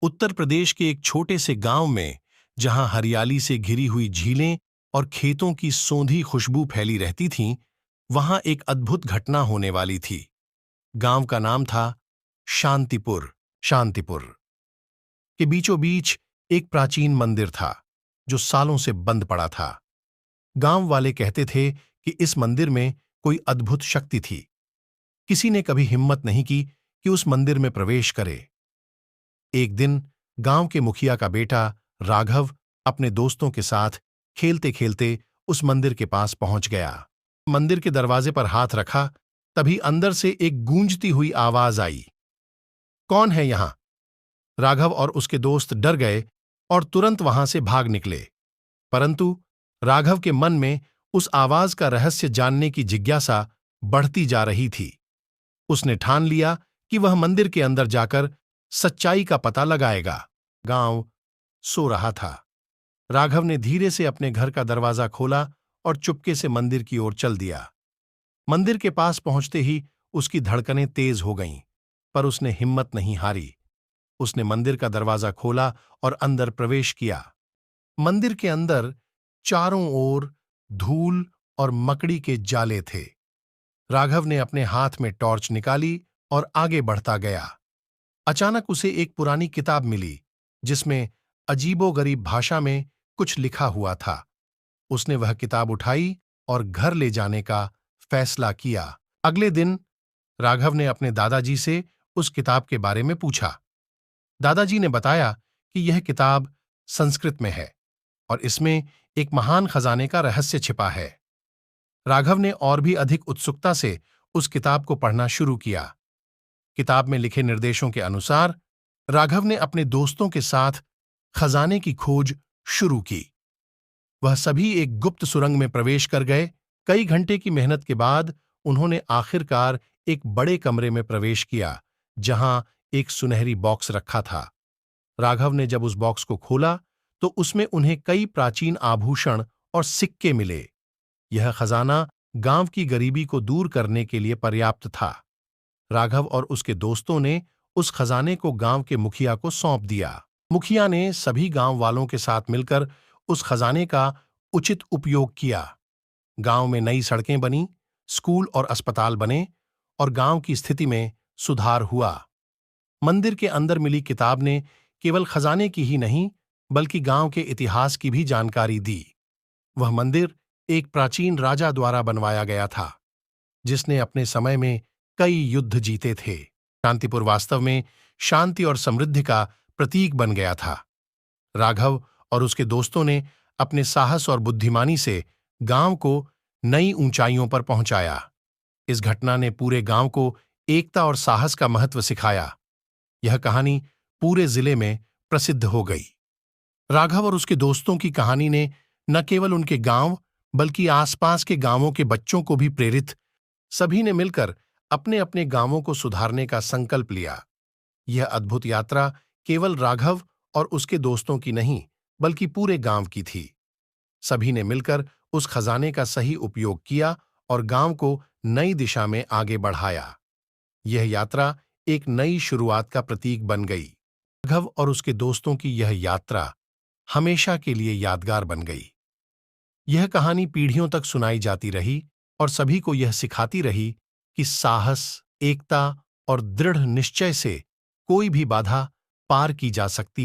उत्तर प्रदेश के एक छोटे से गांव में, जहां हरियाली से घिरी हुई झीलें और खेतों की सोंधी खुशबू फैली रहती थीं, वहां एक अद्भुत घटना होने वाली थी। गांव का नाम था शांतिपुर। शांतिपुर के बीचों बीच एक प्राचीन मंदिर था, जो सालों से बंद पड़ा था। गांव वाले कहते थे कि इस मंदिर में कोई अद्भुत शक्ति थी। किसी ने कभी हिम्मत नहीं की कि उस मंदिर में प्रवेश करे। एक दिन गांव के मुखिया का बेटा राघव अपने दोस्तों के साथ खेलते खेलते उस मंदिर के पास पहुंच गया। मंदिर के दरवाजे पर हाथ रखा, तभी अंदर से एक गूंजती हुई आवाज आई, कौन है यहां? राघव और उसके दोस्त डर गए और तुरंत वहां से भाग निकले। परंतु राघव के मन में उस आवाज का रहस्य जानने की जिज्ञासा बढ़ती जा रही थी। उसने ठान लिया कि वह मंदिर के अंदर जाकर सच्चाई का पता लगाएगा। गांव सो रहा था। राघव ने धीरे से अपने घर का दरवाजा खोला और चुपके से मंदिर की ओर चल दिया। मंदिर के पास पहुंचते ही उसकी धड़कनें तेज हो गईं, पर उसने हिम्मत नहीं हारी। उसने मंदिर का दरवाजा खोला और अंदर प्रवेश किया। मंदिर के अंदर चारों ओर धूल और मकड़ी के जाले थे। राघव ने अपने हाथ में टॉर्च निकाली और आगे बढ़ता गया। अचानक उसे एक पुरानी किताब मिली, जिसमें अजीबोगरीब भाषा में कुछ लिखा हुआ था। उसने वह किताब उठाई और घर ले जाने का फैसला किया। अगले दिन राघव ने अपने दादाजी से उस किताब के बारे में पूछा। दादाजी ने बताया कि यह किताब संस्कृत में है और इसमें एक महान खजाने का रहस्य छिपा है। राघव ने और भी अधिक उत्सुकता से उस किताब को पढ़ना शुरू किया। किताब में लिखे निर्देशों के अनुसार राघव ने अपने दोस्तों के साथ खजाने की खोज शुरू की। वह सभी एक गुप्त सुरंग में प्रवेश कर गए। कई घंटे की मेहनत के बाद उन्होंने आखिरकार एक बड़े कमरे में प्रवेश किया, जहां एक सुनहरी बॉक्स रखा था। राघव ने जब उस बॉक्स को खोला तो उसमें उन्हें कई प्राचीन आभूषण और सिक्के मिले। यह खजाना गांव की गरीबी को दूर करने के लिए पर्याप्त था। राघव और उसके दोस्तों ने उस खजाने को गांव के मुखिया को सौंप दिया। मुखिया ने सभी गांव वालों के साथ मिलकर उस खजाने का उचित उपयोग किया। गांव में नई सड़कें बनी, स्कूल और अस्पताल बने और गांव की स्थिति में सुधार हुआ। मंदिर के अंदर मिली किताब ने केवल खजाने की ही नहीं, बल्कि गांव के इतिहास की भी जानकारी दी। वह मंदिर एक प्राचीन राजा द्वारा बनवाया गया था, जिसने अपने समय में कई युद्ध जीते थे। शांतिपुर वास्तव में शांति और समृद्धि का प्रतीक बन गया था। राघव और उसके दोस्तों ने अपने साहस और बुद्धिमानी से गांव को नई ऊंचाइयों पर पहुंचाया। इस घटना ने पूरे गांव को एकता और साहस का महत्व सिखाया। यह कहानी पूरे जिले में प्रसिद्ध हो गई। राघव और उसके दोस्तों की कहानी ने न केवल उनके गांव, बल्कि आसपास के गांवों के बच्चों को भी प्रेरित। सभी ने मिलकर अपने अपने गांवों को सुधारने का संकल्प लिया। यह अद्भुत यात्रा केवल राघव और उसके दोस्तों की नहीं, बल्कि पूरे गांव की थी। सभी ने मिलकर उस खजाने का सही उपयोग किया और गांव को नई दिशा में आगे बढ़ाया। यह यात्रा एक नई शुरुआत का प्रतीक बन गई। राघव और उसके दोस्तों की यह यात्रा हमेशा के लिए यादगार बन गई। यह कहानी पीढ़ियों तक सुनाई जाती रही और सभी को यह सिखाती रही कि साहस, एकता और दृढ़ निश्चय से कोई भी बाधा पार की जा सकती है।